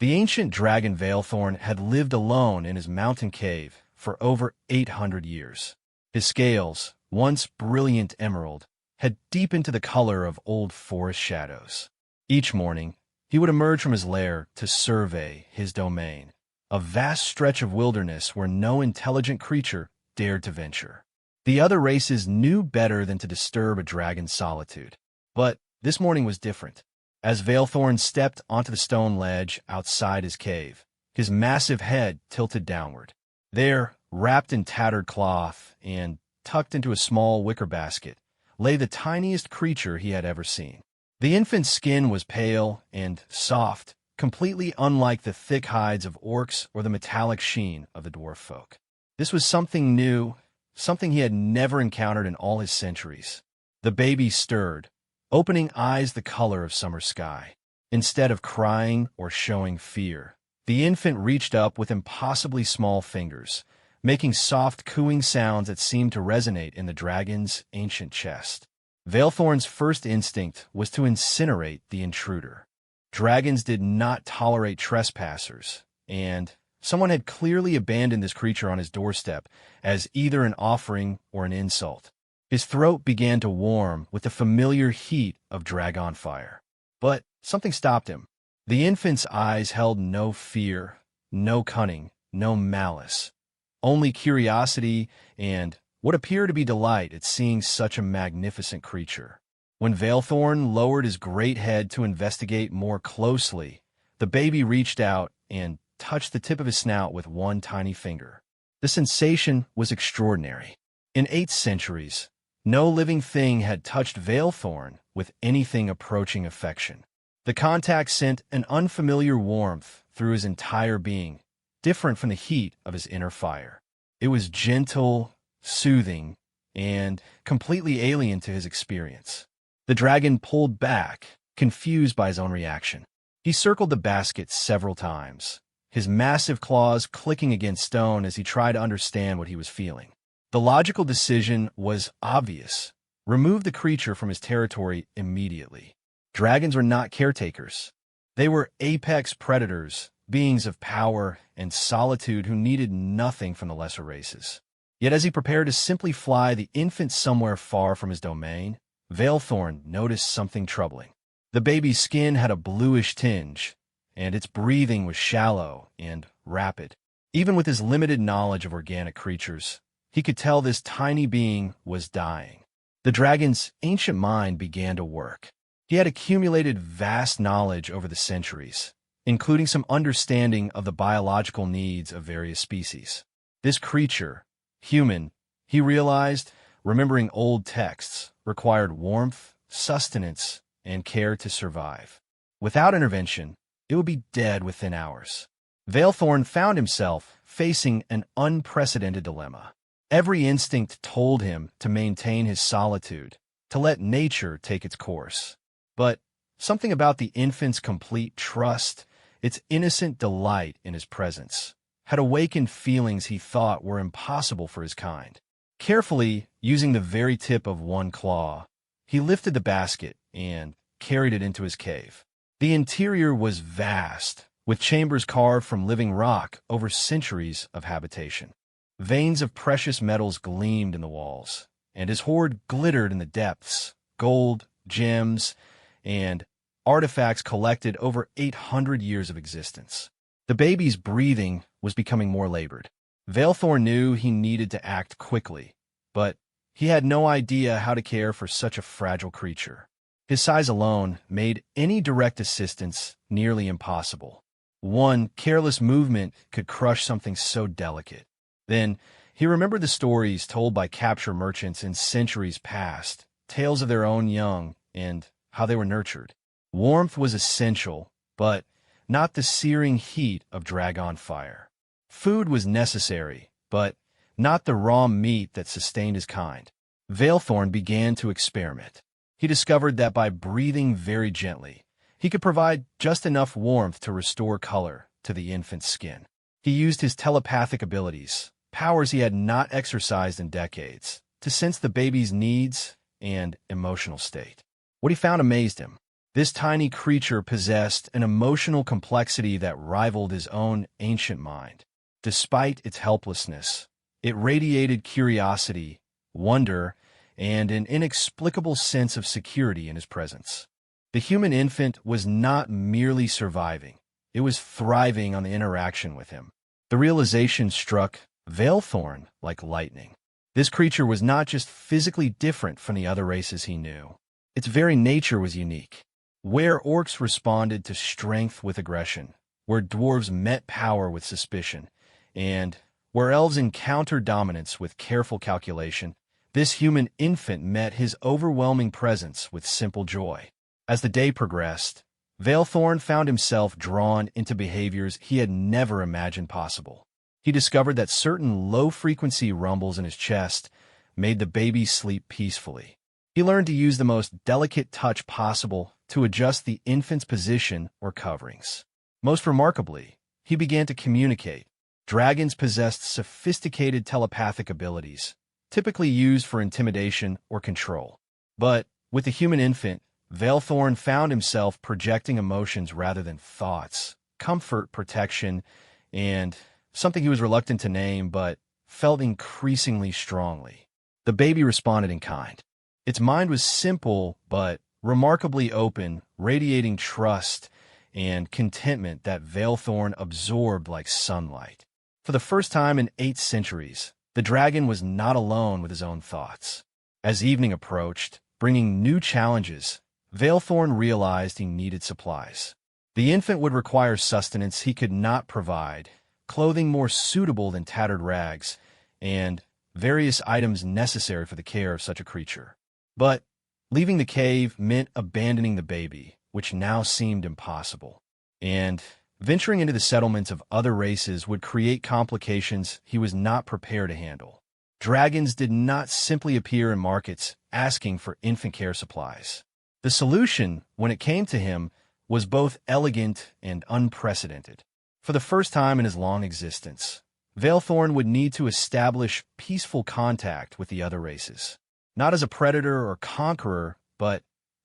The ancient dragon Veilthorn had lived alone in his mountain cave for over 800 years. His scales, once brilliant emerald, had deepened to the color of old forest shadows. Each morning, he would emerge from his lair to survey his domain, a vast stretch of wilderness where no intelligent creature dared to venture. The other races knew better than to disturb a dragon's solitude. But this morning was different. As Veilthorn stepped onto the stone ledge outside his cave, his massive head tilted downward. There, wrapped in tattered cloth and tucked into a small wicker basket, lay the tiniest creature he had ever seen. The infant's skin was pale and soft, completely unlike the thick hides of orcs or the metallic sheen of the dwarf folk. This was something new, something he had never encountered in all his centuries. The baby stirred, opening eyes the color of summer sky. Instead of crying or showing fear, the infant reached up with impossibly small fingers, making soft cooing sounds that seemed to resonate in the dragon's ancient chest. Veilthorn's first instinct was to incinerate the intruder. Dragons did not tolerate trespassers, and someone had clearly abandoned this creature on his doorstep as either an offering or an insult. His throat began to warm with the familiar heat of dragon fire. But something stopped him. The infant's eyes held no fear, no cunning, no malice, only curiosity and what appeared to be delight at seeing such a magnificent creature. When Veilthorn lowered his great head to investigate more closely, the baby reached out and touched the tip of his snout with one tiny finger. The sensation was extraordinary. In 8 centuries, no living thing had touched Veilthorn with anything approaching affection. The contact sent an unfamiliar warmth through his entire being, different from the heat of his inner fire. It was gentle, soothing, and completely alien to his experience. The dragon pulled back, confused by his own reaction. He circled the basket several times, his massive claws clicking against stone as he tried to understand what he was feeling. The logical decision was obvious. Remove the creature from his territory immediately. Dragons were not caretakers. They were apex predators, beings of power and solitude who needed nothing from the lesser races. Yet as he prepared to simply fly the infant somewhere far from his domain, Veilthorn noticed something troubling. The baby's skin had a bluish tinge, and its breathing was shallow and rapid. Even with his limited knowledge of organic creatures, he could tell this tiny being was dying. The dragon's ancient mind began to work. He had accumulated vast knowledge over the centuries, including some understanding of the biological needs of various species. This creature, human, he realized, remembering old texts, required warmth, sustenance, and care to survive. Without intervention, it would be dead within hours. Veilthorn found himself facing an unprecedented dilemma. Every instinct told him to maintain his solitude, to let nature take its course. But something about the infant's complete trust, its innocent delight in his presence, had awakened feelings he thought were impossible for his kind. Carefully, using the very tip of one claw, he lifted the basket and carried it into his cave. The interior was vast, with chambers carved from living rock over centuries of habitation. Veins of precious metals gleamed in the walls, and his hoard glittered in the depths, gold, gems, and artifacts collected over 800 years of existence. The baby's breathing was becoming more labored. Veilthorn knew he needed to act quickly, but he had no idea how to care for such a fragile creature. His size alone made any direct assistance nearly impossible. One careless movement could crush something so delicate. Then he remembered the stories told by capture merchants in centuries past, tales of their own young and how they were nurtured. Warmth was essential, but not the searing heat of dragon fire. Food was necessary, but not the raw meat that sustained his kind. Veilthorn began to experiment. He discovered that by breathing very gently, he could provide just enough warmth to restore color to the infant's skin. He used his telepathic abilities, powers he had not exercised in decades, to sense the baby's needs and emotional state. What he found amazed him. This tiny creature possessed an emotional complexity that rivaled his own ancient mind. Despite its helplessness, it radiated curiosity, wonder, and an inexplicable sense of security in his presence. The human infant was not merely surviving, it was thriving on the interaction with him. The realization struck Veilthorn like lightning. This creature was not just physically different from the other races he knew. Its very nature was unique. Where orcs responded to strength with aggression, where dwarves met power with suspicion, and where elves encountered dominance with careful calculation, this human infant met his overwhelming presence with simple joy. As the day progressed, Veilthorn found himself drawn into behaviors he had never imagined possible. He discovered that certain low-frequency rumbles in his chest made the baby sleep peacefully. He learned to use the most delicate touch possible to adjust the infant's position or coverings. Most remarkably, he began to communicate. Dragons possessed sophisticated telepathic abilities, typically used for intimidation or control. But with the human infant, Veilthorn found himself projecting emotions rather than thoughts, comfort, protection, and something he was reluctant to name but felt increasingly strongly. The baby responded in kind. Its mind was simple but remarkably open, radiating trust and contentment that Veilthorn absorbed like sunlight. For the first time in 8 centuries, the dragon was not alone with his own thoughts. As evening approached, bringing new challenges, Veilthorn realized he needed supplies. The infant would require sustenance he could not provide, clothing more suitable than tattered rags, and various items necessary for the care of such a creature. But leaving the cave meant abandoning the baby, which now seemed impossible. And venturing into the settlements of other races would create complications he was not prepared to handle. Dragons did not simply appear in markets asking for infant care supplies. The solution, when it came to him, was both elegant and unprecedented. For the first time in his long existence, Veilthorn would need to establish peaceful contact with the other races, not as a predator or conqueror, but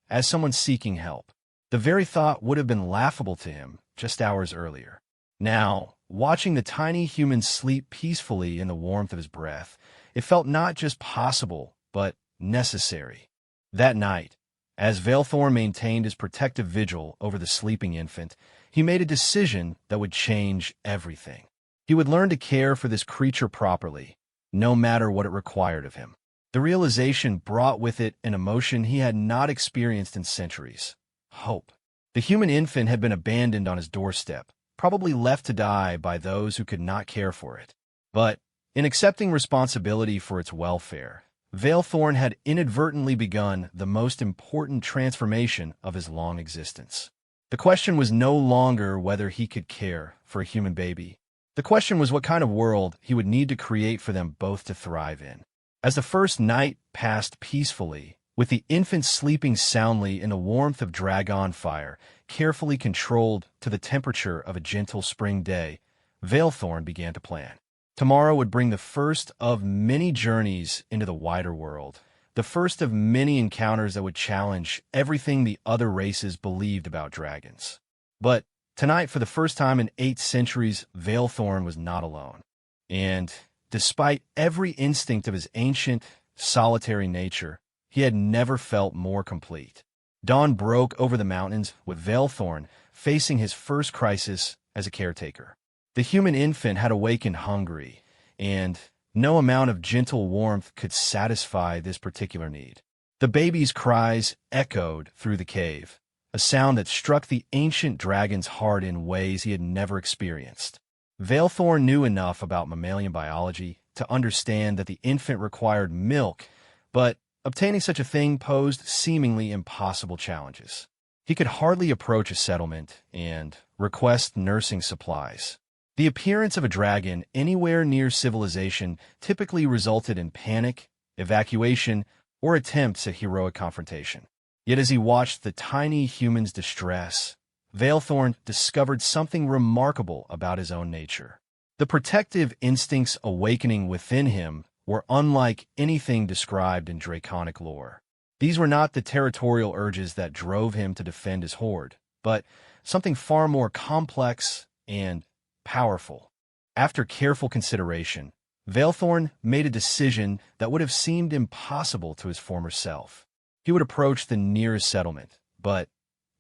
as someone seeking help. The very thought would have been laughable to him just hours earlier. Now, watching the tiny human sleep peacefully in the warmth of his breath, it felt not just possible, but necessary. That night, as Veilthorn maintained his protective vigil over the sleeping infant, he made a decision that would change everything. He would learn to care for this creature properly, no matter what it required of him. The realization brought with it an emotion he had not experienced in centuries: hope. The human infant had been abandoned on his doorstep, probably left to die by those who could not care for it. But in accepting responsibility for its welfare, Veilthorn had inadvertently begun the most important transformation of his long existence. The question was no longer whether he could care for a human baby. The question was what kind of world he would need to create for them both to thrive in. As the first night passed peacefully, with the infant sleeping soundly in the warmth of dragon fire, carefully controlled to the temperature of a gentle spring day, Veilthorn began to plan. Tomorrow would bring the first of many journeys into the wider world, the first of many encounters that would challenge everything the other races believed about dragons. But tonight, for the first time in 8 centuries, Veilthorn was not alone. And despite every instinct of his ancient, solitary nature, he had never felt more complete. Dawn broke over the mountains, with Veilthorn facing his first crisis as a caretaker. The human infant had awakened hungry, and no amount of gentle warmth could satisfy this particular need. The baby's cries echoed through the cave, a sound that struck the ancient dragon's heart in ways he had never experienced. Veilthorn knew enough about mammalian biology to understand that the infant required milk, but obtaining such a thing posed seemingly impossible challenges. He could hardly approach a settlement and request nursing supplies. The appearance of a dragon anywhere near civilization typically resulted in panic, evacuation, or attempts at heroic confrontation. Yet as he watched the tiny human's distress, Veilthorn discovered something remarkable about his own nature. The protective instincts awakening within him were unlike anything described in draconic lore. These were not the territorial urges that drove him to defend his horde, but something far more complex and powerful. After careful consideration, Veilthorn made a decision that would have seemed impossible to his former self. He would approach the nearest settlement, but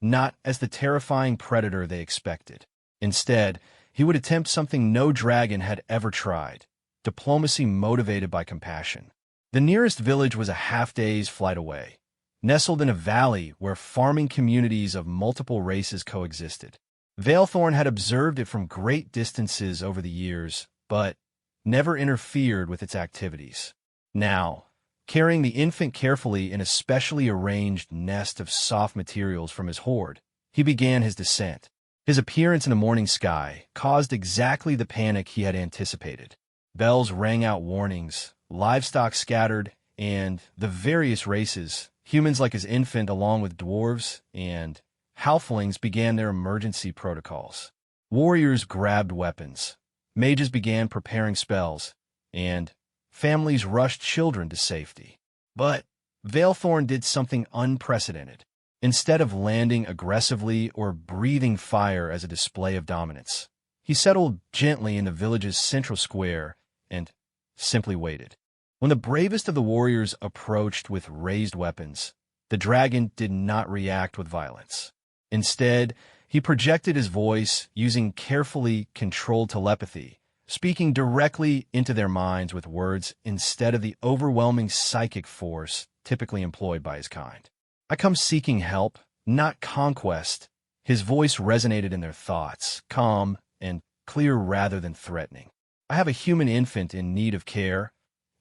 not as the terrifying predator they expected. Instead, he would attempt something no dragon had ever tried: diplomacy motivated by compassion. The nearest village was a half-day's flight away, nestled in a valley where farming communities of multiple races coexisted. Veilthorn had observed it from great distances over the years, but never interfered with its activities. Now, carrying the infant carefully in a specially arranged nest of soft materials from his hoard, he began his descent. His appearance in the morning sky caused exactly the panic he had anticipated. Bells rang out warnings, livestock scattered, and the various races, humans like his infant along with dwarves and halflings, began their emergency protocols. Warriors grabbed weapons, mages began preparing spells, and families rushed children to safety. But Veilthorn did something unprecedented. Instead of landing aggressively or breathing fire as a display of dominance, he settled gently in the village's central square and simply waited. When the bravest of the warriors approached with raised weapons, the dragon did not react with violence. Instead, he projected his voice using carefully controlled telepathy, speaking directly into their minds with words instead of the overwhelming psychic force typically employed by his kind. "I come seeking help, not conquest." His voice resonated in their thoughts, calm and clear rather than threatening. "I have a human infant in need of care,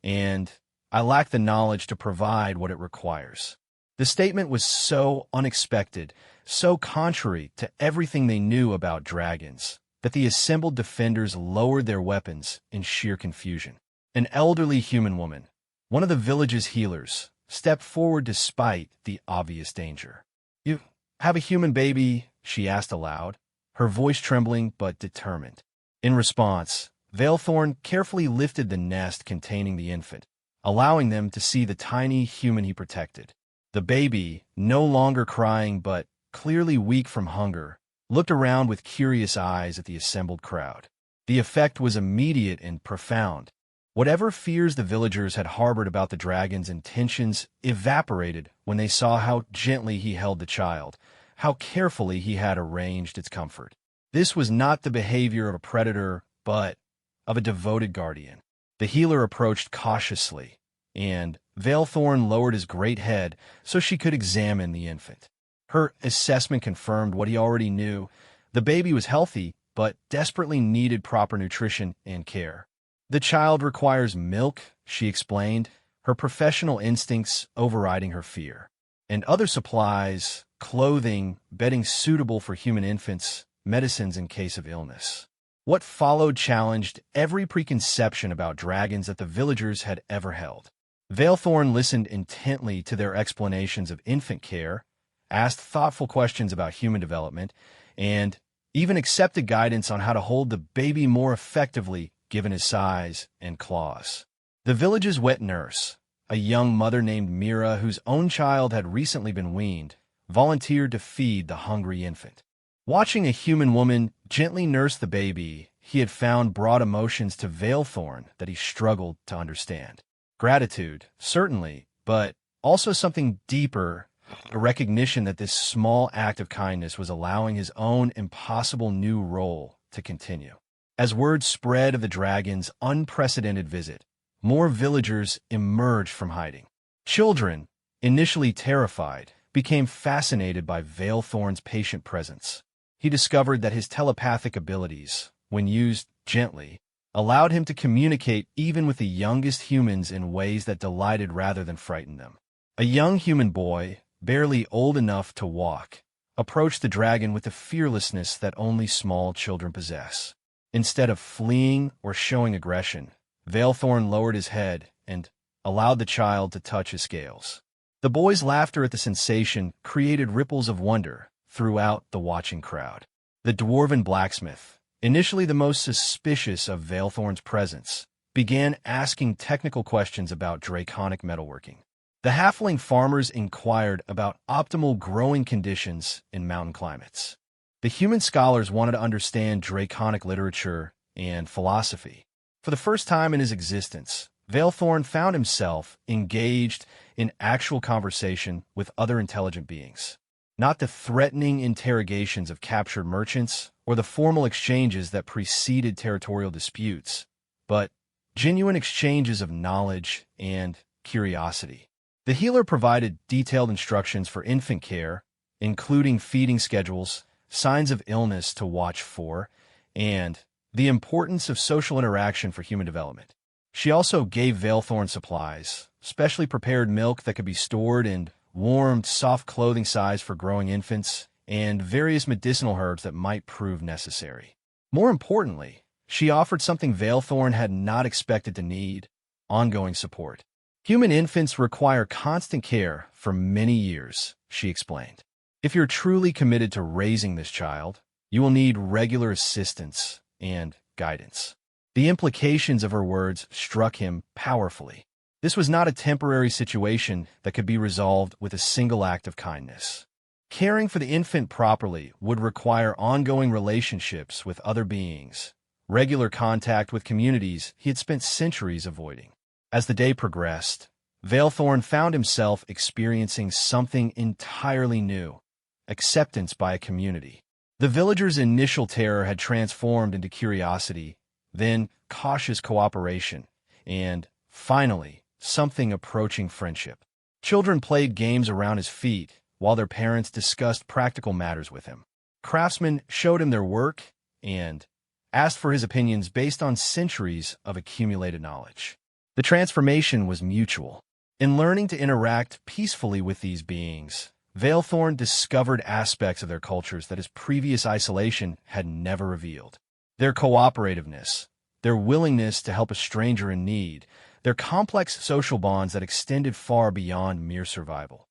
and I lack the knowledge to provide what it requires." The statement was so unexpected, so contrary to everything they knew about dragons, that the assembled defenders lowered their weapons in sheer confusion. An elderly human woman, one of the village's healers, stepped forward despite the obvious danger. "You have a human baby?" she asked aloud, her voice trembling but determined. In response, Veilthorn carefully lifted the nest containing the infant, allowing them to see the tiny human he protected. The baby, no longer crying but clearly weak from hunger, looked around with curious eyes at the assembled crowd. The effect was immediate and profound. Whatever fears the villagers had harbored about the dragon's intentions evaporated when they saw how gently he held the child, how carefully he had arranged its comfort. This was not the behavior of a predator, but of a devoted guardian. The healer approached cautiously, and Veilthorn lowered his great head so she could examine the infant. Her assessment confirmed what he already knew. The baby was healthy, but desperately needed proper nutrition and care. "The child requires milk," she explained, her professional instincts overriding her fear, "and other supplies, clothing, bedding suitable for human infants, medicines in case of illness." What followed challenged every preconception about dragons that the villagers had ever held. Veilthorn listened intently to their explanations of infant care, asked thoughtful questions about human development, and even accepted guidance on how to hold the baby more effectively given his size and claws. The village's wet nurse, a young mother named Mira whose own child had recently been weaned, volunteered to feed the hungry infant. Watching a human woman gently nurse the baby he had found brought emotions to Veilthorn that he struggled to understand. Gratitude, certainly, but also something deeper, a recognition that this small act of kindness was allowing his own impossible new role to continue. As word spread of the dragon's unprecedented visit, more villagers emerged from hiding. Children, initially terrified, became fascinated by Veilthorn's patient presence. He discovered that his telepathic abilities, when used gently, allowed him to communicate even with the youngest humans in ways that delighted rather than frightened them. A young human boy, barely old enough to walk, approached the dragon with the fearlessness that only small children possess. Instead of fleeing or showing aggression, Veilthorn lowered his head and allowed the child to touch his scales. The boy's laughter at the sensation created ripples of wonder throughout the watching crowd. The dwarven blacksmith, initially the most suspicious of Veilthorn's presence, began asking technical questions about draconic metalworking. The halfling farmers inquired about optimal growing conditions in mountain climates. The human scholars wanted to understand draconic literature and philosophy. For the first time in his existence, Veilthorn found himself engaged in actual conversation with other intelligent beings. Not the threatening interrogations of captured merchants or the formal exchanges that preceded territorial disputes, but genuine exchanges of knowledge and curiosity. The healer provided detailed instructions for infant care, including feeding schedules, signs of illness to watch for, and the importance of social interaction for human development. She also gave Veilthorn supplies, specially prepared milk that could be stored in warmed, soft clothing size for growing infants, and various medicinal herbs that might prove necessary. More importantly, she offered something Veilthorn had not expected to need: ongoing support. Human infants require constant care for many years, she explained. If you're truly committed to raising this child, you will need regular assistance and guidance. The implications of her words struck him powerfully. This was not a temporary situation that could be resolved with a single act of kindness. Caring for the infant properly would require ongoing relationships with other beings, regular contact with communities he had spent centuries avoiding. As the day progressed, Veilthorn found himself experiencing something entirely new: acceptance by a community. The villagers' initial terror had transformed into curiosity, then cautious cooperation, and, finally, something approaching friendship. Children played games around his feet, while their parents discussed practical matters with him. Craftsmen showed him their work and asked for his opinions based on centuries of accumulated knowledge. The transformation was mutual. In learning to interact peacefully with these beings, Veilthorn discovered aspects of their cultures that his previous isolation had never revealed. Their cooperativeness, their willingness to help a stranger in need, their complex social bonds that extended far beyond mere survival.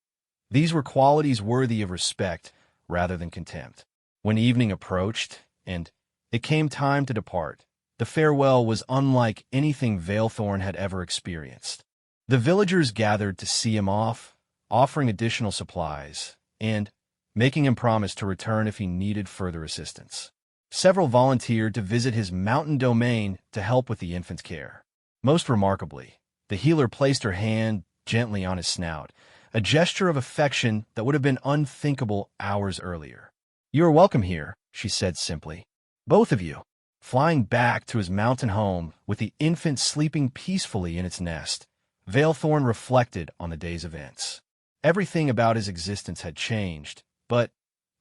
These were qualities worthy of respect rather than contempt. When evening approached, and it came time to depart, the farewell was unlike anything Veilthorn had ever experienced. The villagers gathered to see him off, offering additional supplies, and making him promise to return if he needed further assistance. Several volunteered to visit his mountain domain to help with the infant's care. Most remarkably, the healer placed her hand gently on his snout, a gesture of affection that would have been unthinkable hours earlier. "You are welcome here," she said simply. "Both of you." Flying back to his mountain home with the infant sleeping peacefully in its nest, Veilthorn reflected on the day's events. Everything about his existence had changed, but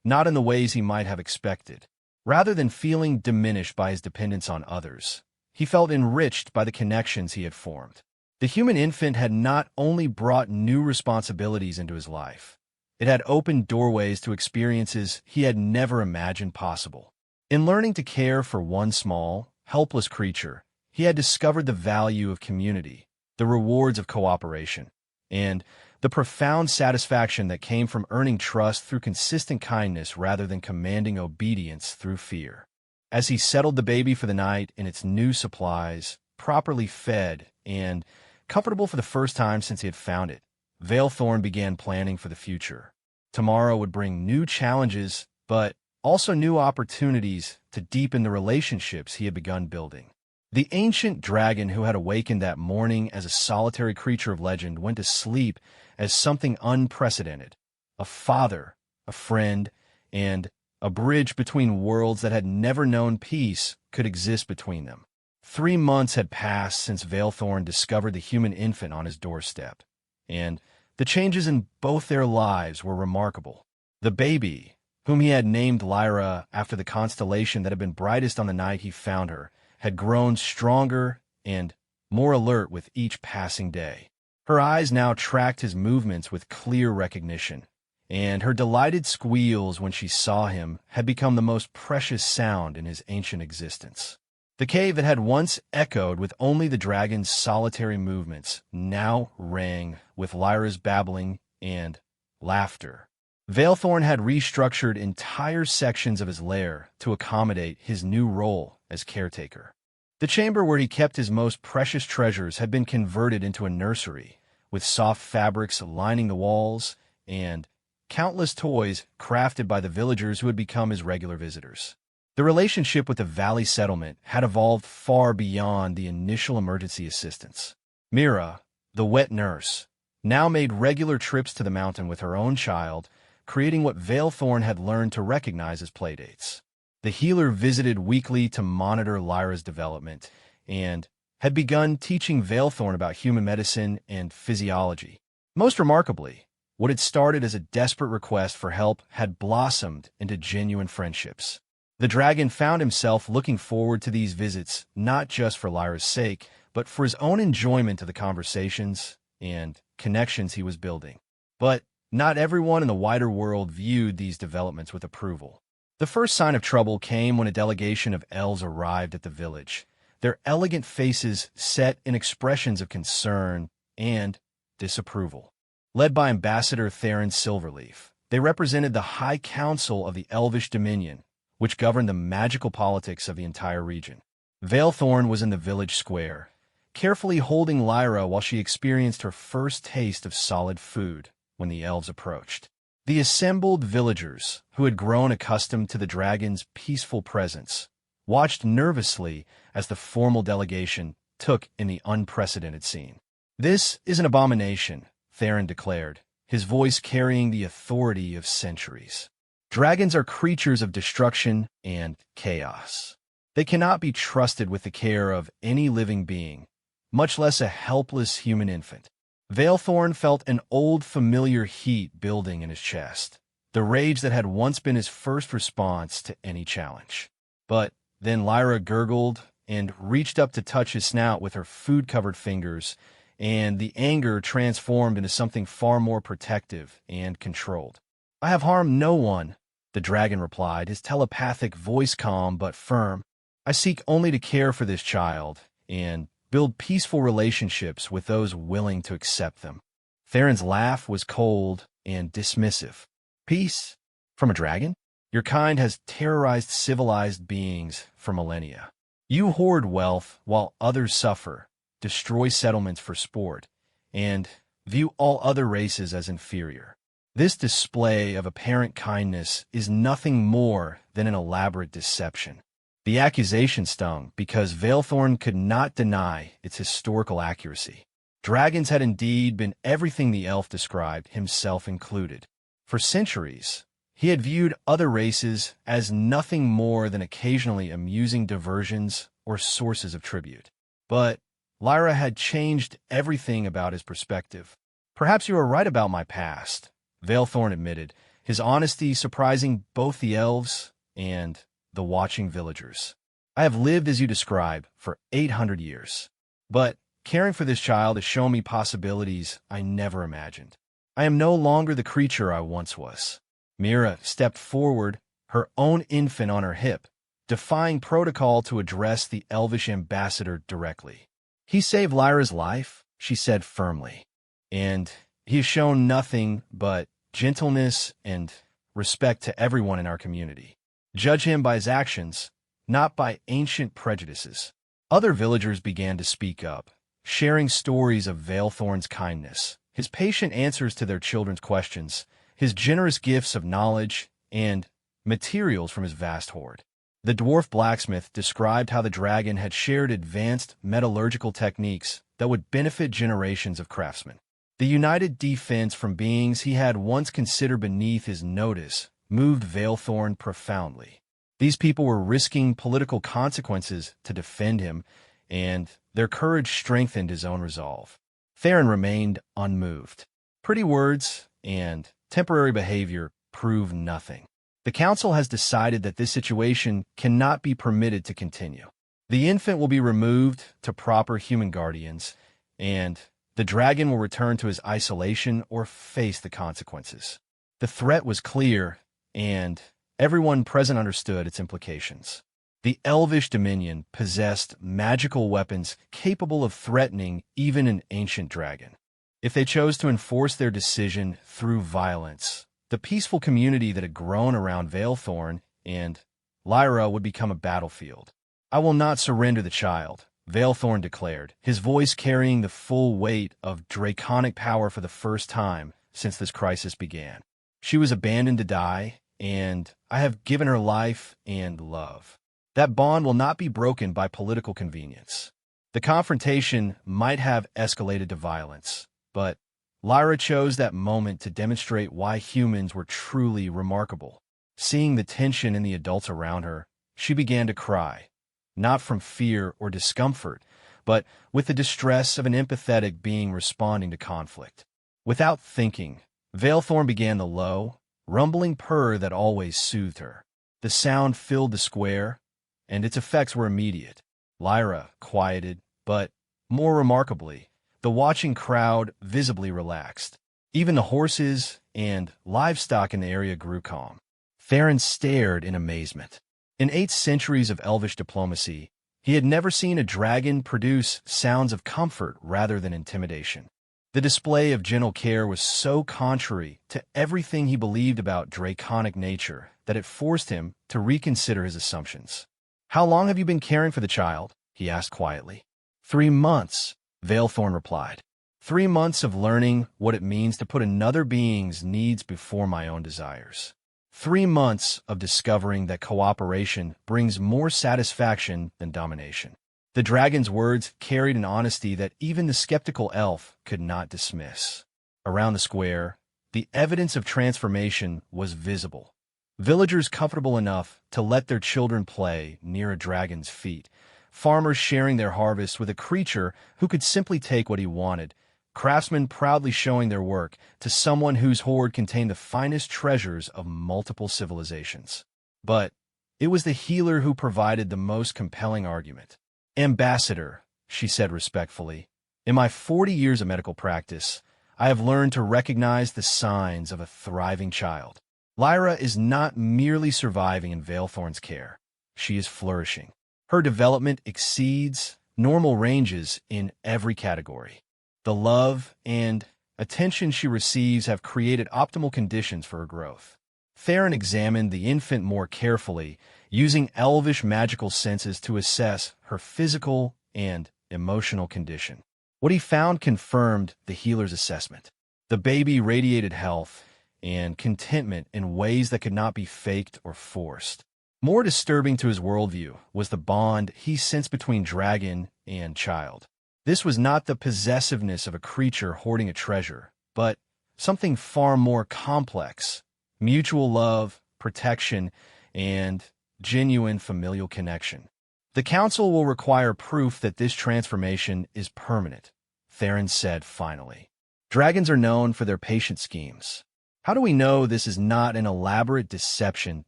not in the ways he might have expected. Rather than feeling diminished by his dependence on others, he felt enriched by the connections he had formed. The human infant had not only brought new responsibilities into his life, it had opened doorways to experiences he had never imagined possible. In learning to care for one small, helpless creature, he had discovered the value of community, the rewards of cooperation, and the profound satisfaction that came from earning trust through consistent kindness rather than commanding obedience through fear. As he settled the baby for the night in its new supplies, properly fed, and comfortable for the first time since he had found it, Veilthorn began planning for the future. Tomorrow would bring new challenges, but also new opportunities to deepen the relationships he had begun building. The ancient dragon who had awakened that morning as a solitary creature of legend went to sleep as something unprecedented: a father, a friend, and a bridge between worlds that had never known peace could exist between them. 3 months had passed since Veilthorn discovered the human infant on his doorstep, and the changes in both their lives were remarkable. The baby, whom he had named Lyra after the constellation that had been brightest on the night he found her, had grown stronger and more alert with each passing day. Her eyes now tracked his movements with clear recognition, and her delighted squeals when she saw him had become the most precious sound in his ancient existence. The cave that had once echoed with only the dragon's solitary movements now rang with Lyra's babbling and laughter. Veilthorn had restructured entire sections of his lair to accommodate his new role as caretaker. The chamber where he kept his most precious treasures had been converted into a nursery, with soft fabrics lining the walls and countless toys crafted by the villagers who had become his regular visitors. The relationship with the valley settlement had evolved far beyond the initial emergency assistance. Mira, the wet nurse, now made regular trips to the mountain with her own child, creating what Veilthorn had learned to recognize as playdates. The healer visited weekly to monitor Lyra's development and had begun teaching Veilthorn about human medicine and physiology. Most remarkably, what had started as a desperate request for help had blossomed into genuine friendships. The dragon found himself looking forward to these visits not just for Lyra's sake, but for his own enjoyment of the conversations and connections he was building. But not everyone in the wider world viewed these developments with approval. The first sign of trouble came when a delegation of elves arrived at the village, their elegant faces set in expressions of concern and disapproval. Led by Ambassador Theron Silverleaf, they represented the High Council of the Elvish Dominion, which governed the magical politics of the entire region. Veilthorn was in the village square, carefully holding Lyra while she experienced her first taste of solid food when the elves approached. The assembled villagers, who had grown accustomed to the dragon's peaceful presence, watched nervously as the formal delegation took in the unprecedented scene. "This is an abomination," Theron declared, his voice carrying the authority of centuries. "Dragons are creatures of destruction and chaos. They cannot be trusted with the care of any living being, much less a helpless human infant." Veilthorn felt an old familiar heat building in his chest, the rage that had once been his first response to any challenge. But then Lyra gurgled and reached up to touch his snout with her food-covered fingers, and the anger transformed into something far more protective and controlled. "I have harmed no one," the dragon replied, his telepathic voice calm but firm. "I seek only to care for this child and build peaceful relationships with those willing to accept them." Theron's laugh was cold and dismissive. "Peace? From a dragon? Your kind has terrorized civilized beings for millennia. You hoard wealth while others suffer, destroy settlements for sport, and view all other races as inferior. This display of apparent kindness is nothing more than an elaborate deception." The accusation stung because Veilthorn could not deny its historical accuracy. Dragons had indeed been everything the elf described, himself included. For centuries, he had viewed other races as nothing more than occasionally amusing diversions or sources of tribute. But Lyra had changed everything about his perspective. "Perhaps you are right about my past," Veilthorn admitted, his honesty surprising both the elves and the watching villagers. "I have lived as you describe for 800 years. But caring for this child has shown me possibilities I never imagined. I am no longer the creature I once was." Mira stepped forward, her own infant on her hip, defying protocol to address the elvish ambassador directly. "He saved Lyra's life," she said firmly, "and he has shown nothing but gentleness and respect to everyone in our community. Judge him by his actions, not by ancient prejudices." Other villagers began to speak up, sharing stories of Veilthorn's kindness, his patient answers to their children's questions, his generous gifts of knowledge, and materials from his vast hoard. The dwarf blacksmith described how the dragon had shared advanced metallurgical techniques that would benefit generations of craftsmen. The united defense from beings he had once considered beneath his notice moved Veilthorn profoundly. These people were risking political consequences to defend him, and their courage strengthened his own resolve. Theron remained unmoved. Pretty words and temporary behavior prove nothing. The council has decided that this situation cannot be permitted to continue. The infant will be removed to proper human guardians, and the dragon will return to his isolation or face the consequences. The threat was clear, and everyone present understood its implications. The Elvish Dominion possessed magical weapons capable of threatening even an ancient dragon. If they chose to enforce their decision through violence, the peaceful community that had grown around Veilthorn and Lyra would become a battlefield. "I will not surrender the child," Veilthorn declared, his voice carrying the full weight of draconic power for the first time since this crisis began. She was abandoned to die, and I have given her life and love. That bond will not be broken by political convenience. The confrontation might have escalated to violence, but Lyra chose that moment to demonstrate why humans were truly remarkable. Seeing the tension in the adults around her, she began to cry, not from fear or discomfort, but with the distress of an empathetic being responding to conflict. Without thinking, Veilthorn began the low, rumbling purr that always soothed her. The sound filled the square, and its effects were immediate. Lyra quieted, but, more remarkably, the watching crowd visibly relaxed. Even the horses and livestock in the area grew calm. Theron stared in amazement. In 8 centuries of elvish diplomacy, he had never seen a dragon produce sounds of comfort rather than intimidation. The display of gentle care was so contrary to everything he believed about draconic nature that it forced him to reconsider his assumptions. "How long have you been caring for the child?" he asked quietly. 3 months, Veilthorn replied. 3 months of learning what it means to put another being's needs before my own desires. 3 months of discovering that cooperation brings more satisfaction than domination. The dragon's words carried an honesty that even the skeptical elf could not dismiss. Around the square, the evidence of transformation was visible. Villagers comfortable enough to let their children play near a dragon's feet, farmers sharing their harvest with a creature who could simply take what he wanted, craftsmen proudly showing their work to someone whose hoard contained the finest treasures of multiple civilizations. But it was the healer who provided the most compelling argument. "Ambassador," she said respectfully, "in my 40 years of medical practice, I have learned to recognize the signs of a thriving child. Lyra is not merely surviving in Veilthorn's care. She is flourishing. Her development exceeds normal ranges in every category. The love and attention she receives have created optimal conditions for her growth." Theron examined the infant more carefully, using elvish magical senses to assess her physical and emotional condition. What he found confirmed the healer's assessment. The baby radiated health and contentment in ways that could not be faked or forced. More disturbing to his worldview was the bond he sensed between dragon and child. This was not the possessiveness of a creature hoarding a treasure, but something far more complex: mutual love, protection, and genuine familial connection. "The Council will require proof that this transformation is permanent," Theron said finally. "Dragons are known for their patient schemes. How do we know this is not an elaborate deception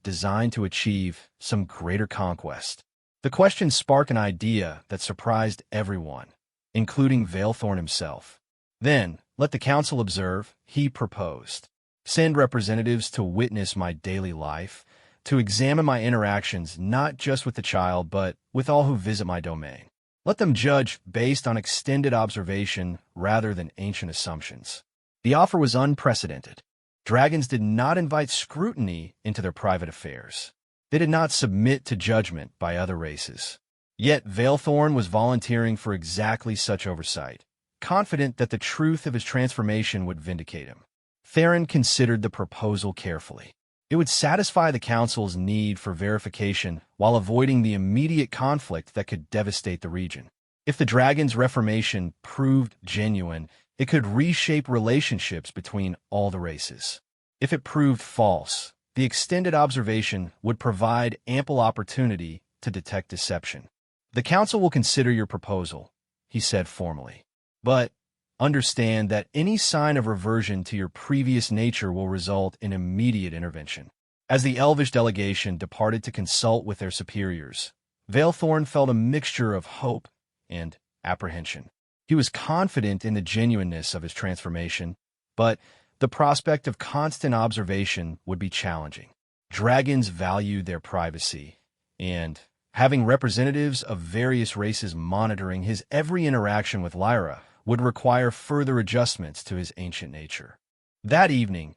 designed to achieve some greater conquest?" The question sparked an idea that surprised everyone, including Veilthorn himself. "Then, let the Council observe," he proposed. "Send representatives to witness my daily life, to examine my interactions not just with the child but with all who visit my domain. Let them judge based on extended observation rather than ancient assumptions." The offer was unprecedented. Dragons did not invite scrutiny into their private affairs. They did not submit to judgment by other races. Yet Veilthorn was volunteering for exactly such oversight, confident that the truth of his transformation would vindicate him. Theron considered the proposal carefully. It would satisfy the Council's need for verification while avoiding the immediate conflict that could devastate the region. If the dragon's reformation proved genuine, it could reshape relationships between all the races. If it proved false, the extended observation would provide ample opportunity to detect deception. "The Council will consider your proposal," he said formally. "But understand that any sign of reversion to your previous nature will result in immediate intervention." As the elvish delegation departed to consult with their superiors, Veilthorn felt a mixture of hope and apprehension. He was confident in the genuineness of his transformation, but the prospect of constant observation would be challenging. Dragons valued their privacy, and having representatives of various races monitoring his every interaction with Lyra would require further adjustments to his ancient nature. That evening,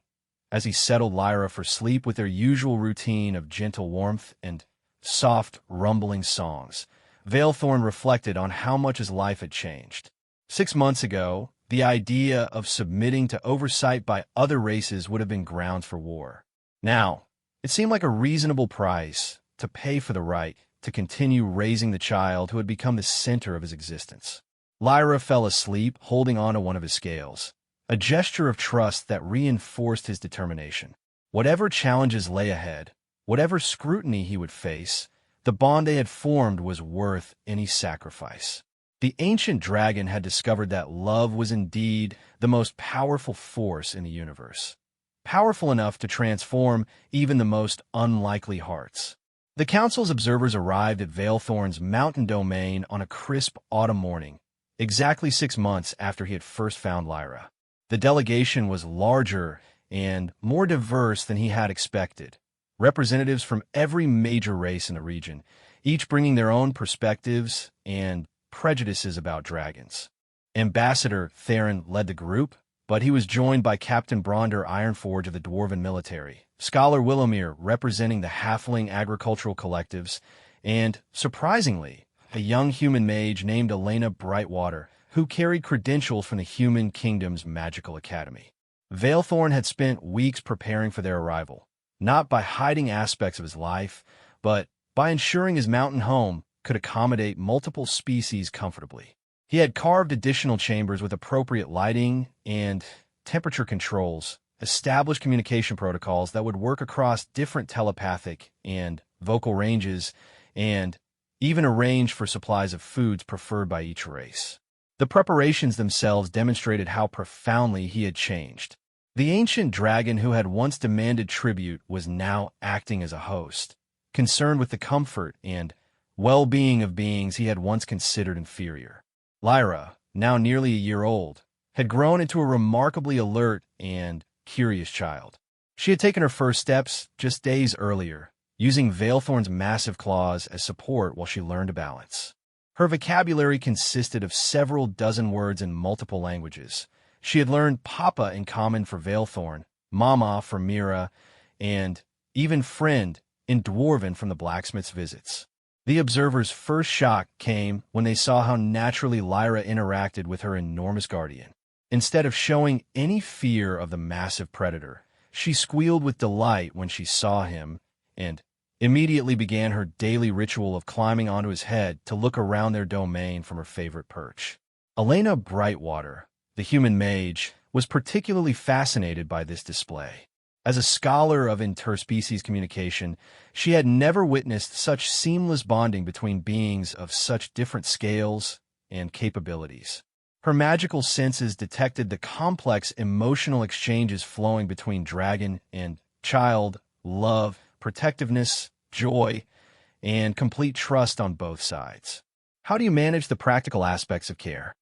as he settled Lyra for sleep with their usual routine of gentle warmth and soft, rumbling songs, Veilthorn reflected on how much his life had changed. 6 months ago, the idea of submitting to oversight by other races would have been grounds for war. Now, it seemed like a reasonable price to pay for the right to continue raising the child who had become the center of his existence. Lyra fell asleep, holding on to one of his scales, a gesture of trust that reinforced his determination. Whatever challenges lay ahead, whatever scrutiny he would face, the bond they had formed was worth any sacrifice. The ancient dragon had discovered that love was indeed the most powerful force in the universe, powerful enough to transform even the most unlikely hearts. The Council's observers arrived at Veilthorn's mountain domain on a crisp autumn morning, exactly 6 months after he had first found Lyra. The delegation was larger and more diverse than he had expected. Representatives from every major race in the region, each bringing their own perspectives and prejudices about dragons. Ambassador Theron led the group, but he was joined by Captain Bronder Ironforge of the Dwarven military, Scholar Willowmere representing the Halfling agricultural collectives, and, surprisingly, a young human mage named Elena Brightwater, who carried credentials from the Human Kingdom's Magical Academy. Veilthorn had spent weeks preparing for their arrival, not by hiding aspects of his life, but by ensuring his mountain home could accommodate multiple species comfortably. He had carved additional chambers with appropriate lighting and temperature controls, established communication protocols that would work across different telepathic and vocal ranges, and even arranged for supplies of foods preferred by each race. The preparations themselves demonstrated how profoundly he had changed. The ancient dragon who had once demanded tribute was now acting as a host, concerned with the comfort and well-being of beings he had once considered inferior. Lyra, now nearly a year old, had grown into a remarkably alert and curious child. She had taken her first steps just days earlier, using Veilthorn's massive claws as support while she learned to balance. Her vocabulary consisted of several dozen words in multiple languages. She had learned Papa in common for Veilthorn, Mama for Mira, and even Friend in Dwarven from the blacksmith's visits. The observers' first shock came when they saw how naturally Lyra interacted with her enormous guardian. Instead of showing any fear of the massive predator, she squealed with delight when she saw him and immediately began her daily ritual of climbing onto his head to look around their domain from her favorite perch. Elena Brightwater, the human mage, was particularly fascinated by this display. As a scholar of interspecies communication, she had never witnessed such seamless bonding between beings of such different scales and capabilities. Her magical senses detected the complex emotional exchanges flowing between dragon and child, love, protectiveness, joy, and complete trust on both sides. How do you manage the practical aspects of care?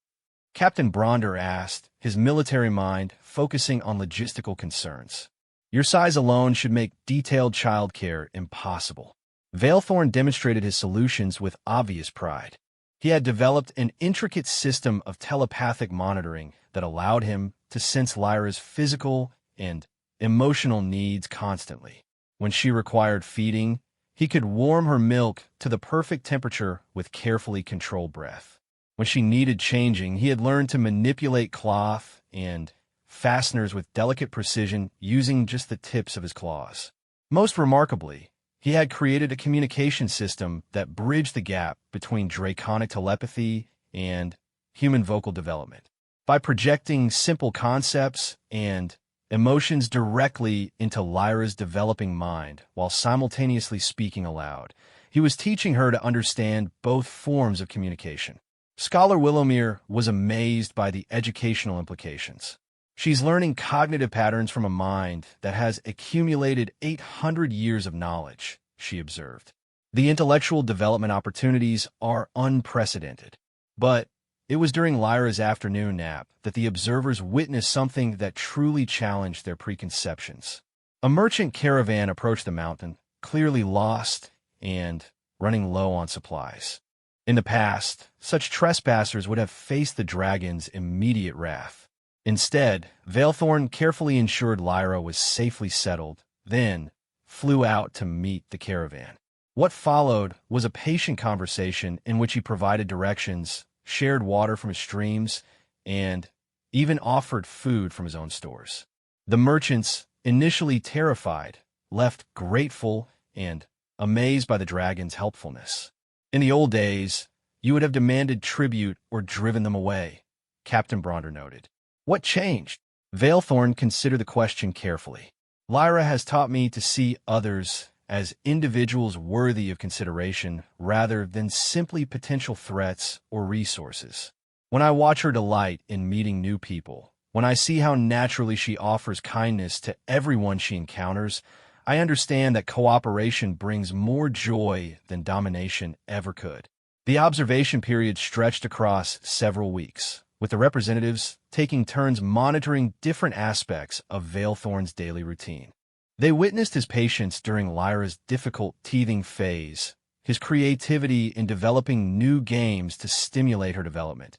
Captain Bronder asked, his military mind focusing on logistical concerns. Your size alone should make detailed childcare impossible. Veilthorn demonstrated his solutions with obvious pride. He had developed an intricate system of telepathic monitoring that allowed him to sense Lyra's physical and emotional needs constantly. When she required feeding, he could warm her milk to the perfect temperature with carefully controlled breath. When she needed changing, he had learned to manipulate cloth and fasteners with delicate precision using just the tips of his claws. Most remarkably, he had created a communication system that bridged the gap between draconic telepathy and human vocal development. By projecting simple concepts and emotions directly into Lyra's developing mind while simultaneously speaking aloud, he was teaching her to understand both forms of communication. Scholar Willowmere was amazed by the educational implications. She's learning cognitive patterns from a mind that has accumulated 800 years of knowledge, she observed. The intellectual development opportunities are unprecedented. But it was during Lyra's afternoon nap that the observers witnessed something that truly challenged their preconceptions. A merchant caravan approached the mountain, clearly lost and running low on supplies. In the past, such trespassers would have faced the dragon's immediate wrath. Instead, Veilthorn carefully ensured Lyra was safely settled, then flew out to meet the caravan. What followed was a patient conversation in which he provided directions, shared water from his streams, and even offered food from his own stores. The merchants, initially terrified, left grateful and amazed by the dragon's helpfulness. In the old days, you would have demanded tribute or driven them away, Captain Bronder noted. What changed? Veilthorn considered the question carefully. Lyra has taught me to see others as individuals worthy of consideration rather than simply potential threats or resources. When I watch her delight in meeting new people, when I see how naturally she offers kindness to everyone she encounters, I understand that cooperation brings more joy than domination ever could. The observation period stretched across several weeks, with the representatives taking turns monitoring different aspects of Veilthorn's daily routine. They witnessed his patience during Lyra's difficult teething phase, his creativity in developing new games to stimulate her development,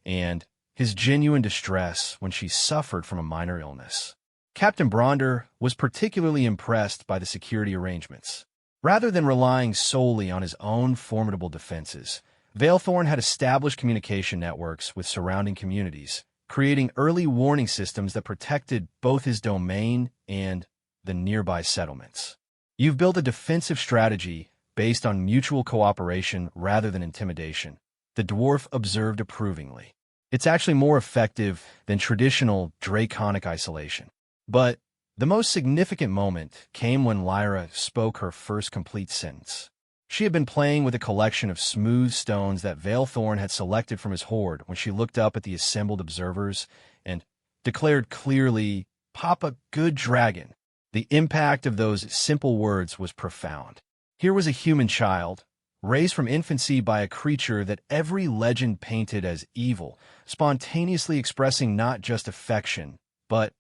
and his genuine distress when she suffered from a minor illness. Captain Bronder was particularly impressed by the security arrangements. Rather than relying solely on his own formidable defenses, Veilthorn had established communication networks with surrounding communities, creating early warning systems that protected both his domain and the nearby settlements. You've built a defensive strategy based on mutual cooperation rather than intimidation, the dwarf observed approvingly. It's actually more effective than traditional draconic isolation. But the most significant moment came when Lyra spoke her first complete sentence. She had been playing with a collection of smooth stones that Veilthorn had selected from his hoard when she looked up at the assembled observers and declared clearly, "Papa, good dragon." The impact of those simple words was profound. Here was a human child, raised from infancy by a creature that every legend painted as evil, spontaneously expressing not just affection, but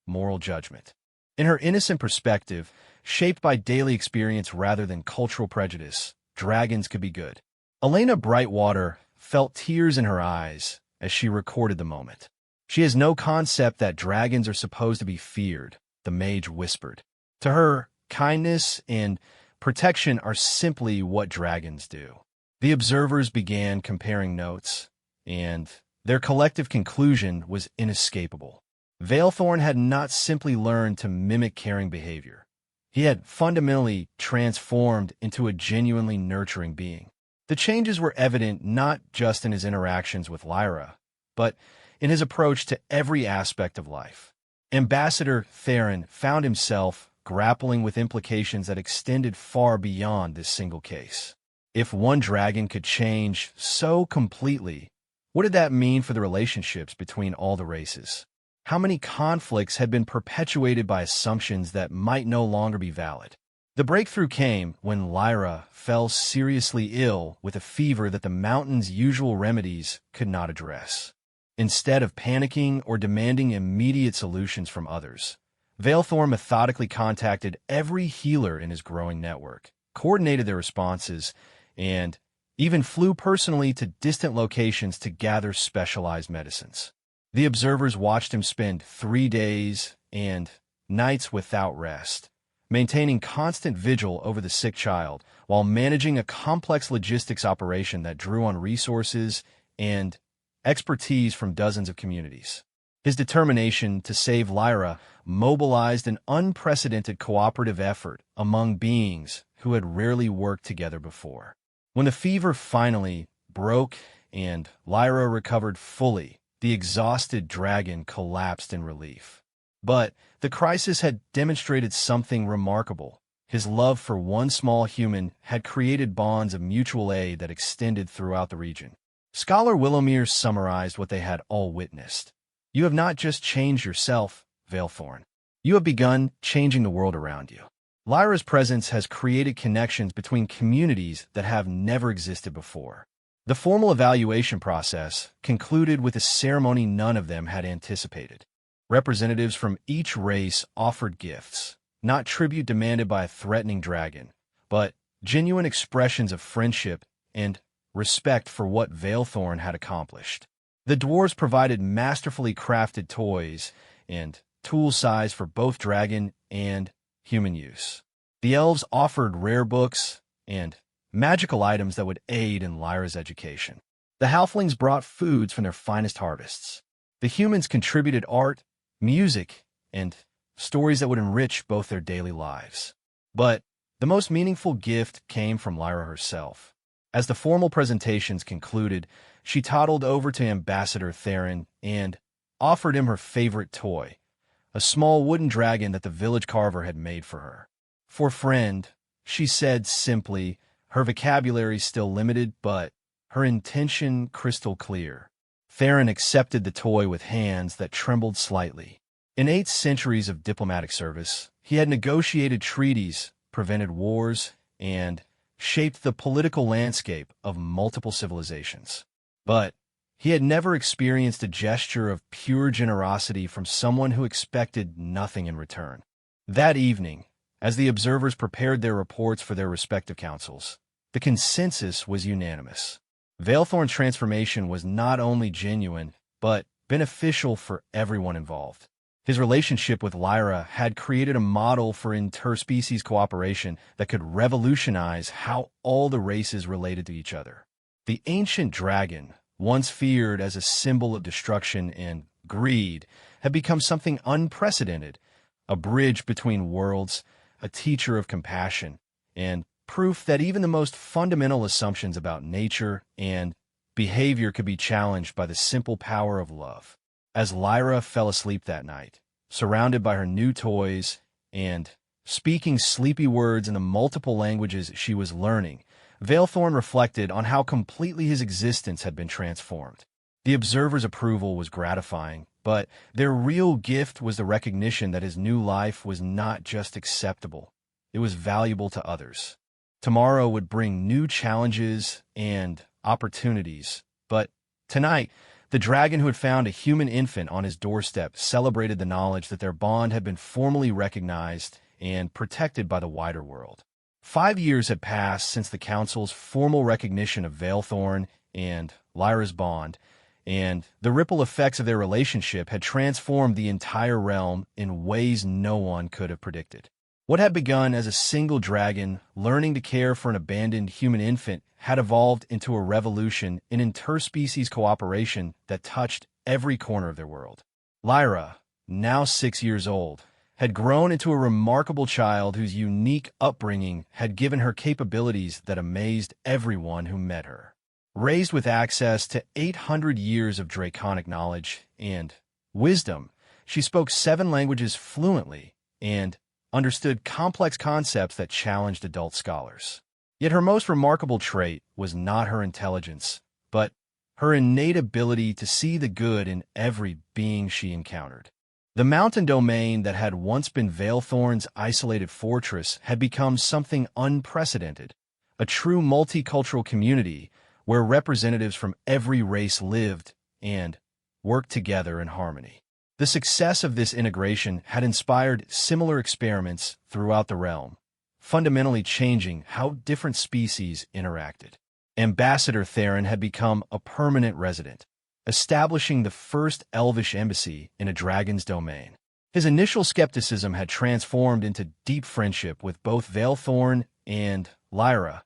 moral judgment. In her innocent perspective, shaped by daily experience rather than cultural prejudice, dragons could be good. Elena Brightwater felt tears in her eyes as she recorded the moment. She has no concept that dragons are supposed to be feared, the mage whispered. To her, kindness and protection are simply what dragons do. The observers began comparing notes, and their collective conclusion was inescapable. Veilthorn had not simply learned to mimic caring behavior. He had fundamentally transformed into a genuinely nurturing being. The changes were evident not just in his interactions with Lyra, but in his approach to every aspect of life. Ambassador Theron found himself grappling with implications that extended far beyond this single case. If one dragon could change so completely, what did that mean for the relationships between all the races? How many conflicts had been perpetuated by assumptions that might no longer be valid? The breakthrough came when Lyra fell seriously ill with a fever that the mountain's usual remedies could not address. Instead of panicking or demanding immediate solutions from others, Veilthorn methodically contacted every healer in his growing network, coordinated their responses, and even flew personally to distant locations to gather specialized medicines. The observers watched him spend 3 days and nights without rest, maintaining constant vigil over the sick child while managing a complex logistics operation that drew on resources and expertise from dozens of communities. His determination to save Lyra mobilized an unprecedented cooperative effort among beings who had rarely worked together before. When the fever finally broke and Lyra recovered fully, the exhausted dragon collapsed in relief. But the crisis had demonstrated something remarkable. His love for one small human had created bonds of mutual aid that extended throughout the region. Scholar Willowmere summarized what they had all witnessed. You have not just changed yourself, Veilthorn. You have begun changing the world around you. Lyra's presence has created connections between communities that have never existed before. The formal evaluation process concluded with a ceremony none of them had anticipated. Representatives from each race offered gifts, not tribute demanded by a threatening dragon, but genuine expressions of friendship and respect for what Veilthorn had accomplished. The dwarves provided masterfully crafted toys and tool size for both dragon and human use. The elves offered rare books and magical items that would aid in Lyra's education. The halflings brought foods from their finest harvests. The humans contributed art, music, and stories that would enrich both their daily lives. But the most meaningful gift came from Lyra herself. As the formal presentations concluded, she toddled over to Ambassador Theron and offered him her favorite toy, a small wooden dragon that the village carver had made for her. "For friend," she said simply, her vocabulary still limited, but her intention crystal clear. Theron accepted the toy with hands that trembled slightly. In 8 centuries of diplomatic service, he had negotiated treaties, prevented wars, and shaped the political landscape of multiple civilizations. But he had never experienced a gesture of pure generosity from someone who expected nothing in return. That evening, as the observers prepared their reports for their respective councils, the consensus was unanimous. Veilthorn's transformation was not only genuine, but beneficial for everyone involved. His relationship with Lyra had created a model for interspecies cooperation that could revolutionize how all the races related to each other. The ancient dragon, once feared as a symbol of destruction and greed, had become something unprecedented, a bridge between worlds, a teacher of compassion, and proof that even the most fundamental assumptions about nature and behavior could be challenged by the simple power of love. As Lyra fell asleep that night, surrounded by her new toys and speaking sleepy words in the multiple languages she was learning, Veilthorn reflected on how completely his existence had been transformed. The observers' approval was gratifying, but their real gift was the recognition that his new life was not just acceptable, it was valuable to others. Tomorrow would bring new challenges and opportunities, but tonight, the dragon who had found a human infant on his doorstep celebrated the knowledge that their bond had been formally recognized and protected by the wider world. 5 years had passed since the Council's formal recognition of Veilthorn and Lyra's bond, and the ripple effects of their relationship had transformed the entire realm in ways no one could have predicted. What had begun as a single dragon learning to care for an abandoned human infant had evolved into a revolution in interspecies cooperation that touched every corner of their world. Lyra, now 6 years old, had grown into a remarkable child whose unique upbringing had given her capabilities that amazed everyone who met her. Raised with access to 800 years of draconic knowledge and wisdom, she spoke 7 languages fluently and understood complex concepts that challenged adult scholars. Yet her most remarkable trait was not her intelligence, but her innate ability to see the good in every being she encountered. The mountain domain that had once been Veilthorn's isolated fortress had become something unprecedented, a true multicultural community where representatives from every race lived and worked together in harmony. The success of this integration had inspired similar experiments throughout the realm, fundamentally changing how different species interacted. Ambassador Theron had become a permanent resident, establishing the first elvish embassy in a dragon's domain. His initial skepticism had transformed into deep friendship with both Veilthorn and Lyra,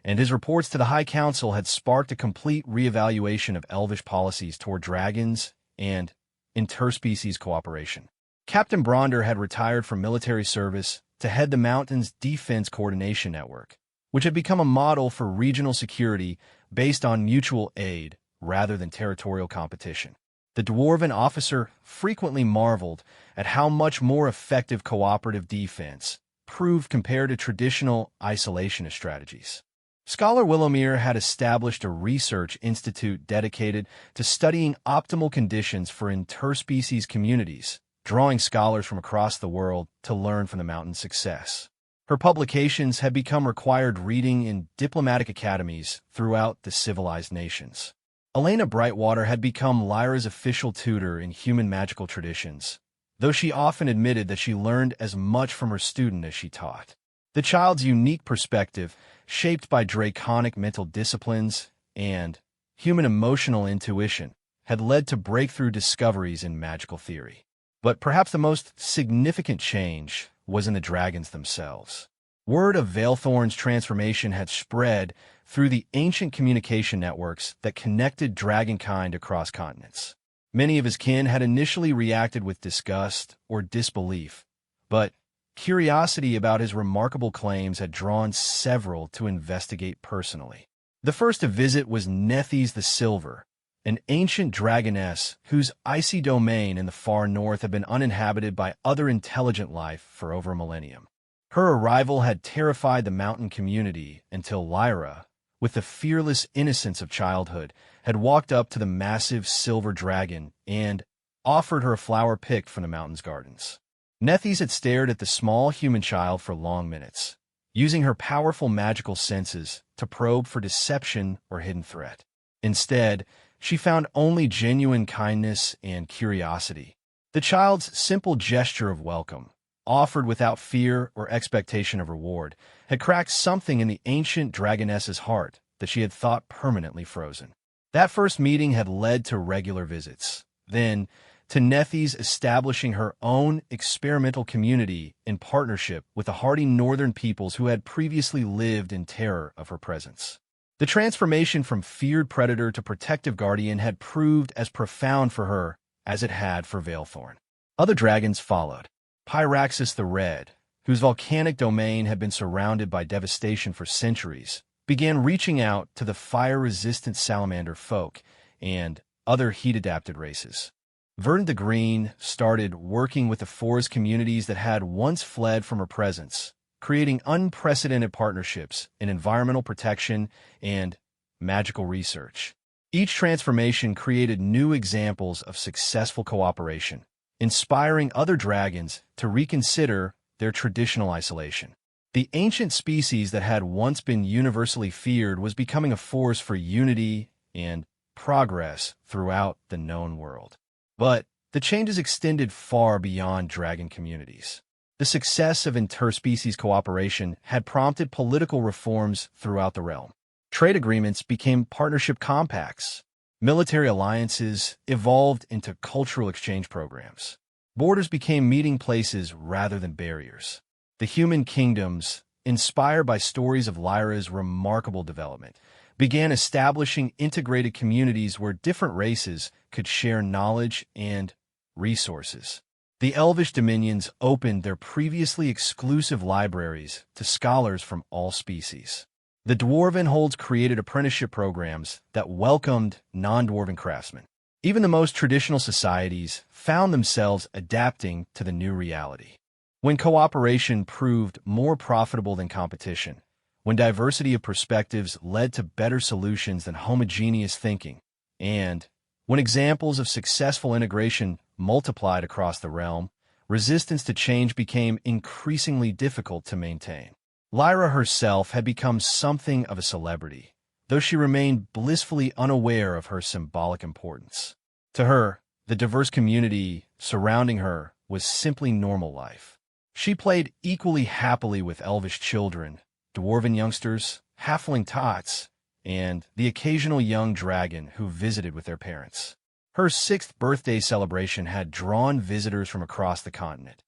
and his reports to the High Council had sparked a complete reevaluation of elvish policies toward dragons and interspecies cooperation. Captain Bronder had retired from military service to head the mountain's defense coordination network, which had become a model for regional security based on mutual aid rather than territorial competition. The dwarven officer frequently marveled at how much more effective cooperative defense proved compared to traditional isolationist strategies. Scholar Willowmere had established a research institute dedicated to studying optimal conditions for interspecies communities, drawing scholars from across the world to learn from the mountain's success. Her publications had become required reading in diplomatic academies throughout the civilized nations. Elena Brightwater had become Lyra's official tutor in human magical traditions, though she often admitted that she learned as much from her student as she taught. The child's unique perspective, shaped by draconic mental disciplines and human emotional intuition, had led to breakthrough discoveries in magical theory. But perhaps the most significant change was in the dragons themselves. Word of Veilthorn's transformation had spread through the ancient communication networks that connected dragonkind across continents. Many of his kin had initially reacted with disgust or disbelief, but curiosity about his remarkable claims had drawn several to investigate personally. The first to visit was Nethys the Silver, an ancient dragoness whose icy domain in the far north had been uninhabited by other intelligent life for over a millennium. Her arrival had terrified the mountain community until Lyra, with the fearless innocence of childhood, had walked up to the massive silver dragon and offered her a flower picked from the mountain's gardens. Nethys had stared at the small human child for long minutes, using her powerful magical senses to probe for deception or hidden threat. Instead, she found only genuine kindness and curiosity. The child's simple gesture of welcome, offered without fear or expectation of reward, had cracked something in the ancient dragoness's heart that she had thought permanently frozen. That first meeting had led to regular visits, then to Nethys establishing her own experimental community in partnership with the hardy northern peoples who had previously lived in terror of her presence. The transformation from feared predator to protective guardian had proved as profound for her as it had for Veilthorn. Other dragons followed. Pyraxis the Red, whose volcanic domain had been surrounded by devastation for centuries, began reaching out to the fire-resistant salamander folk and other heat-adapted races. Verdant the Green started working with the forest communities that had once fled from her presence, creating unprecedented partnerships in environmental protection and magical research. Each transformation created new examples of successful cooperation, inspiring other dragons to reconsider their traditional isolation. The ancient species that had once been universally feared was becoming a force for unity and progress throughout the known world. But the changes extended far beyond dragon communities. The success of interspecies cooperation had prompted political reforms throughout the realm. Trade agreements became partnership compacts. Military alliances evolved into cultural exchange programs. Borders became meeting places rather than barriers. The human kingdoms, inspired by stories of Lyra's remarkable development, began establishing integrated communities where different races could share knowledge and resources. The Elvish dominions opened their previously exclusive libraries to scholars from all species. The Dwarven holds created apprenticeship programs that welcomed non-dwarven craftsmen. Even the most traditional societies found themselves adapting to the new reality. When cooperation proved more profitable than competition, when diversity of perspectives led to better solutions than homogeneous thinking, and when examples of successful integration multiplied across the realm, resistance to change became increasingly difficult to maintain. Lyra herself had become something of a celebrity, though she remained blissfully unaware of her symbolic importance. To her, the diverse community surrounding her was simply normal life. She played equally happily with elvish children, dwarven youngsters, halfling tots, and the occasional young dragon who visited with their parents. Her 6th birthday celebration had drawn visitors from across the continent,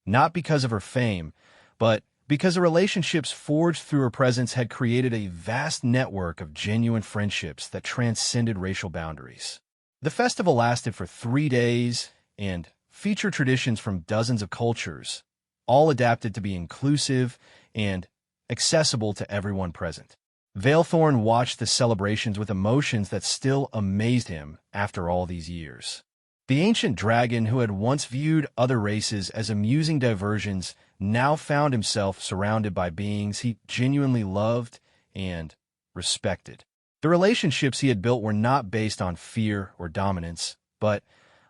not because of her fame, but because the relationships forged through her presence had created a vast network of genuine friendships that transcended racial boundaries. The festival lasted for 3 days and featured traditions from dozens of cultures, all adapted to be inclusive and accessible to everyone present. Veilthorn watched the celebrations with emotions that still amazed him after all these years. The ancient dragon who had once viewed other races as amusing diversions now found himself surrounded by beings he genuinely loved and respected. The relationships he had built were not based on fear or dominance, but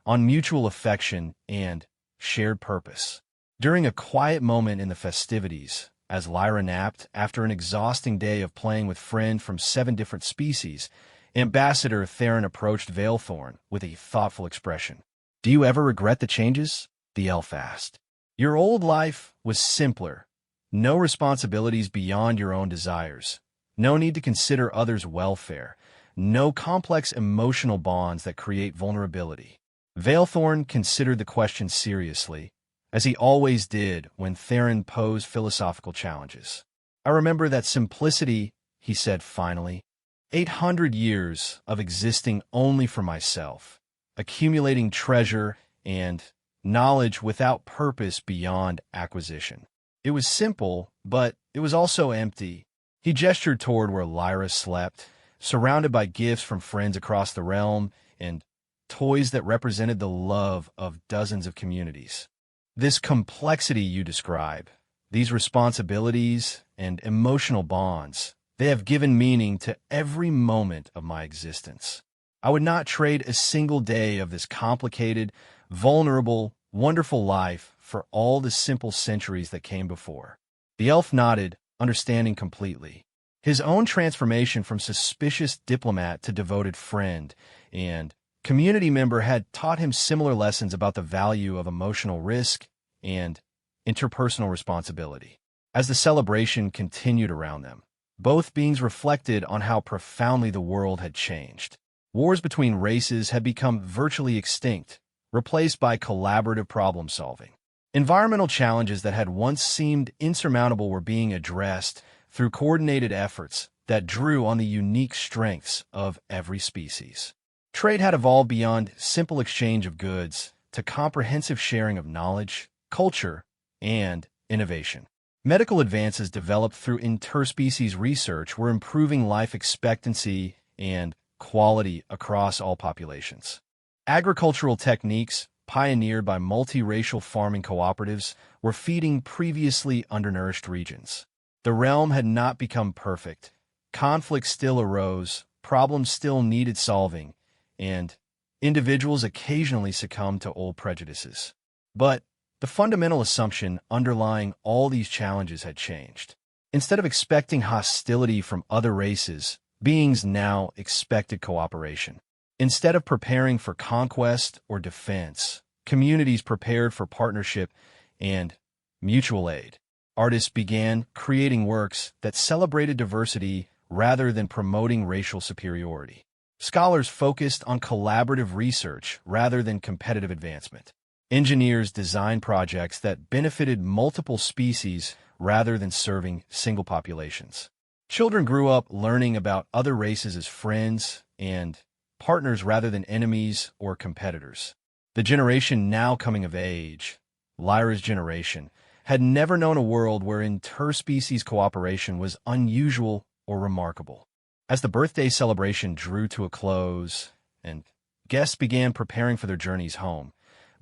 on mutual affection and shared purpose. During a quiet moment in the festivities, as Lyra napped after an exhausting day of playing with friends from 7 different species, Ambassador Theron approached Veilthorn with a thoughtful expression. "Do you ever regret the changes?" the elf asked. "Your old life was simpler. No responsibilities beyond your own desires. No need to consider others' welfare. No complex emotional bonds that create vulnerability." Veilthorn considered the question seriously, as he always did when Theron posed philosophical challenges. "I remember that simplicity," he said finally. 800 years of existing only for myself, accumulating treasure and knowledge without purpose beyond acquisition. It was simple, but it was also empty. He gestured toward where Lyra slept, surrounded by gifts from friends across the realm and toys that represented the love of dozens of communities. "This complexity you describe, these responsibilities and emotional bonds, they have given meaning to every moment of my existence. I would not trade a single day of this complicated, vulnerable, wonderful life for all the simple centuries that came before." The elf nodded, understanding completely. His own transformation from suspicious diplomat to devoted friend and community member had taught him similar lessons about the value of emotional risk and interpersonal responsibility. As the celebration continued around them, both beings reflected on how profoundly the world had changed. Wars between races had become virtually extinct, replaced by collaborative problem-solving. Environmental challenges that had once seemed insurmountable were being addressed through coordinated efforts that drew on the unique strengths of every species. Trade had evolved beyond simple exchange of goods to comprehensive sharing of knowledge, culture, and innovation. Medical advances developed through interspecies research were improving life expectancy and quality across all populations. Agricultural techniques, pioneered by multiracial farming cooperatives, were feeding previously undernourished regions. The realm had not become perfect. Conflicts still arose, problems still needed solving, and individuals occasionally succumbed to old prejudices. But the fundamental assumption underlying all these challenges had changed. Instead of expecting hostility from other races, beings now expected cooperation. Instead of preparing for conquest or defense, communities prepared for partnership and mutual aid. Artists began creating works that celebrated diversity rather than promoting racial superiority. Scholars focused on collaborative research rather than competitive advancement. Engineers designed projects that benefited multiple species rather than serving single populations. Children grew up learning about other races as friends and partners rather than enemies or competitors. The generation now coming of age, Lyra's generation, had never known a world where interspecies cooperation was unusual or remarkable. As the birthday celebration drew to a close and guests began preparing for their journeys home,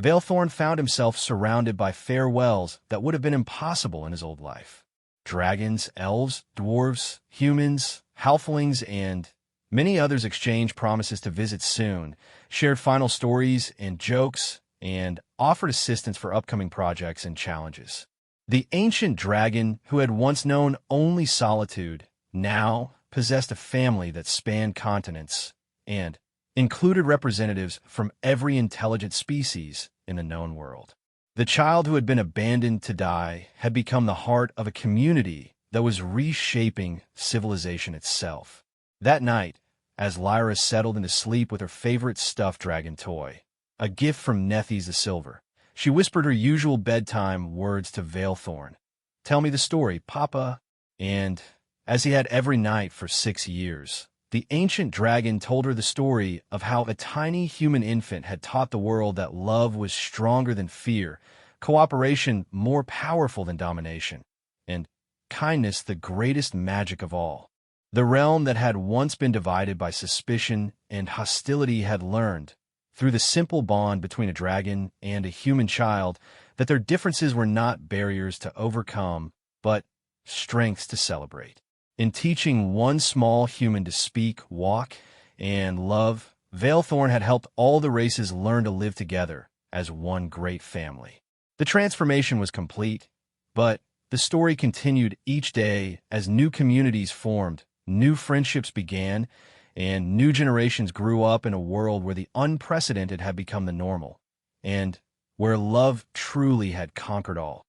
Veilthorn found himself surrounded by farewells that would have been impossible in his old life. Dragons, elves, dwarves, humans, halflings, and many others exchanged promises to visit soon, shared final stories and jokes, and offered assistance for upcoming projects and challenges. The ancient dragon, who had once known only solitude, now possessed a family that spanned continents and included representatives from every intelligent species in the known world. The child who had been abandoned to die had become the heart of a community that was reshaping civilization itself. That night, as Lyra settled into sleep with her favorite stuffed dragon toy, a gift from Nethes the Silver, she whispered her usual bedtime words to Veilthorn. "Tell me the story, Papa." And as he had every night for 6 years, the ancient dragon told her the story of how a tiny human infant had taught the world that love was stronger than fear, cooperation more powerful than domination, and kindness the greatest magic of all. The realm that had once been divided by suspicion and hostility had learned, through the simple bond between a dragon and a human child, that their differences were not barriers to overcome, but strengths to celebrate. In teaching one small human to speak, walk, and love, Veilthorn had helped all the races learn to live together as one great family. The transformation was complete, but the story continued each day as new communities formed, new friendships began, and new generations grew up in a world where the unprecedented had become the normal, and where love truly had conquered all.